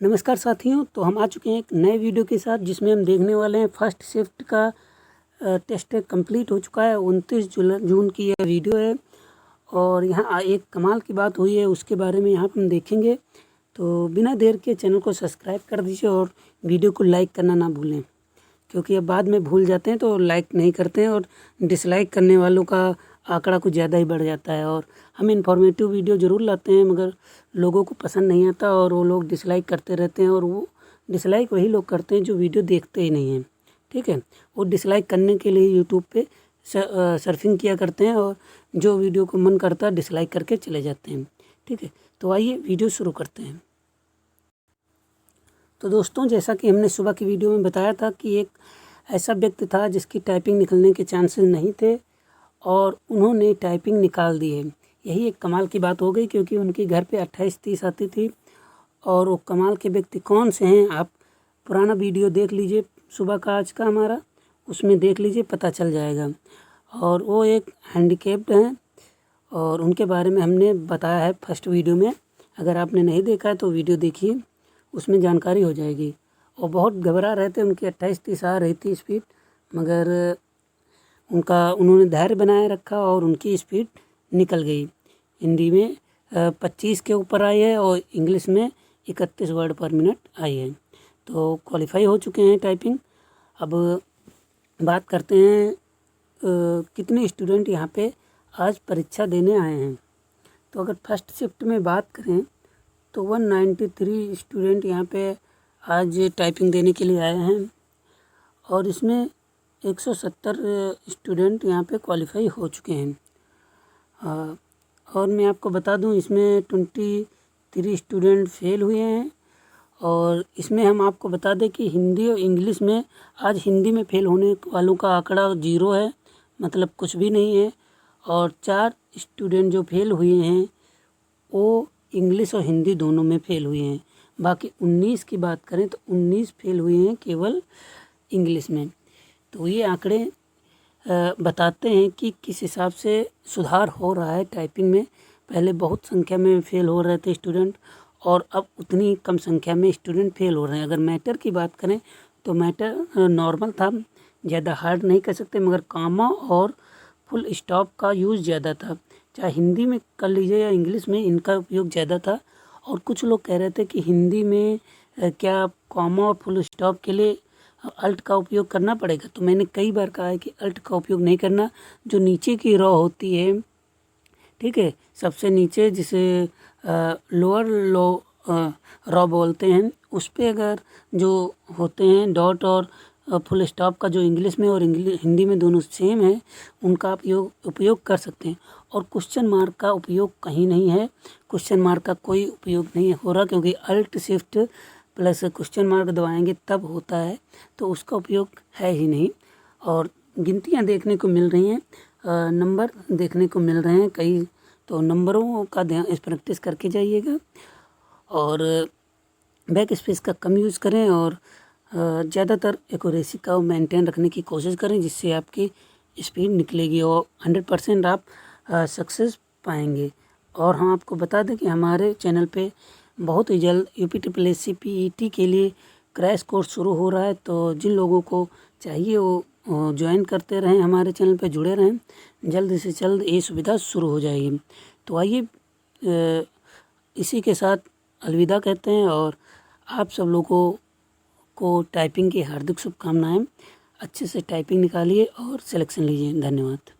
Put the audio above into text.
नमस्कार साथियों, तो हम आ चुके हैं एक नए वीडियो के साथ जिसमें हम देखने वाले हैं फर्स्ट शिफ्ट का टेस्ट कंप्लीट हो चुका है। 29 जून की यह वीडियो है और यहाँ एक कमाल की बात हुई है उसके बारे में यहाँ पर हम देखेंगे। तो बिना देर के चैनल को सब्सक्राइब कर दीजिए और वीडियो को लाइक करना ना भूलें, क्योंकि अब बाद में भूल जाते हैं तो लाइक नहीं करते हैं और डिसलाइक करने वालों का आंकड़ा कुछ ज़्यादा ही बढ़ जाता है। और हम इन्फॉर्मेटिव वीडियो ज़रूर लाते हैं मगर लोगों को पसंद नहीं आता और वो लोग डिसलाइक करते रहते हैं, और वो डिसलाइक वही लोग करते हैं जो वीडियो देखते ही नहीं हैं। ठीक है, वो डिसलाइक करने के लिए यूट्यूब पे सर्फिंग किया करते हैं और जो वीडियो को मन करता है डिसलाइक करके चले जाते हैं। ठीक है, तो आइए वीडियो शुरू करते हैं। तो दोस्तों, जैसा कि हमने सुबह की वीडियो में बताया था कि एक ऐसा व्यक्ति था जिसकी टाइपिंग निकलने के चांसेस नहीं थे और उन्होंने टाइपिंग निकाल दी है। यही एक कमाल की बात हो गई, क्योंकि उनके घर पे 28-30 आती थी। और वो कमाल के व्यक्ति कौन से हैं, आप पुराना वीडियो देख लीजिए, सुबह का आज का हमारा, उसमें देख लीजिए, पता चल जाएगा। और वो एक हैंडीकेप्ड हैं और उनके बारे में हमने बताया है फर्स्ट वीडियो में। अगर आपने नहीं देखा है तो वीडियो देखिए, उसमें जानकारी हो जाएगी। और बहुत घबरा रहे थे, उनकी 28-30 आ रही थी स्पीड, मगर उन्होंने धैर्य बनाए रखा और उनकी स्पीड निकल गई। हिंदी में 25 के ऊपर आई है और इंग्लिश में 31 वर्ड पर मिनट आई है। तो क्वालिफाई हो चुके हैं टाइपिंग। अब बात करते हैं कितने स्टूडेंट यहाँ पे आज परीक्षा देने आए हैं। तो अगर फर्स्ट शिफ्ट में बात करें तो 193 स्टूडेंट यहाँ पे आज टाइपिंग देने के लिए आए हैं और इसमें 170 स्टूडेंट यहाँ पे क्वालिफाई हो चुके हैं। और मैं आपको बता दूं, इसमें 23 स्टूडेंट फेल हुए हैं। और इसमें हम आपको बता दें कि हिंदी और इंग्लिश में आज हिंदी में फेल होने वालों का आंकड़ा 0 है, मतलब कुछ भी नहीं है। और 4 स्टूडेंट जो फेल हुए हैं वो इंग्लिश और हिंदी दोनों में फेल हुए हैं। बाकी 19 की बात करें तो 19 फेल हुए हैं केवल इंग्लिश में। तो ये आंकड़े बताते हैं कि किस हिसाब से सुधार हो रहा है टाइपिंग में। पहले बहुत संख्या में फेल हो रहे थे स्टूडेंट और अब उतनी कम संख्या में स्टूडेंट फेल हो रहे हैं। अगर मैटर की बात करें तो मैटर नॉर्मल था, ज़्यादा हार्ड नहीं कर सकते, मगर कामा और फुल स्टॉप का यूज़ ज़्यादा था। चाहे हिंदी में कर लीजिए या इंग्लिश में, इनका उपयोग ज़्यादा था। और कुछ लोग कह रहे थे कि हिंदी में क्या कॉमा और फुल स्टॉप के लिए अल्ट का उपयोग करना पड़ेगा। तो मैंने कई बार कहा है कि अल्ट का उपयोग नहीं करना। जो नीचे की रॉ होती है, ठीक है, सबसे नीचे जिसे लोअर रॉ बोलते हैं, उस पर अगर जो होते हैं डॉट और फुल स्टॉप का, जो इंग्लिश में और हिंदी में दोनों सेम है, उनका उपयोग कर सकते हैं। और क्वेश्चन मार्क का उपयोग कहीं नहीं है, क्वेश्चन मार्क का कोई उपयोग नहीं हो रहा, क्योंकि alt shift plus question mark दबाएंगे तब होता है, तो उसका उपयोग है ही नहीं। और गिनतियाँ देखने को मिल रही हैं, नंबर देखने को मिल रहे हैं कई, तो नंबरों का ध्यान इस प्रैक्टिस करके जाइएगा। और बैक स्पेस का कम यूज़ करें और ज़्यादातर एक्यूरेसी का मेंटेन रखने की कोशिश करें, जिससे आपकी स्पीड निकलेगी और 100% आप सक्सेस पाएंगे। और हम आपको बता दें कि हमारे चैनल पे बहुत ही जल्द UPSSC PET के लिए क्रैश कोर्स शुरू हो रहा है। तो जिन लोगों को चाहिए वो ज्वाइन करते रहें, हमारे चैनल पे जुड़े रहें, जल्द से जल्द ये सुविधा शुरू हो जाएगी। तो आइए इसी के साथ अलविदा कहते हैं और आप सब लोगों को टाइपिंग की हार्दिक शुभकामनाएं। अच्छे से टाइपिंग निकालिए और सिलेक्शन लीजिए। धन्यवाद।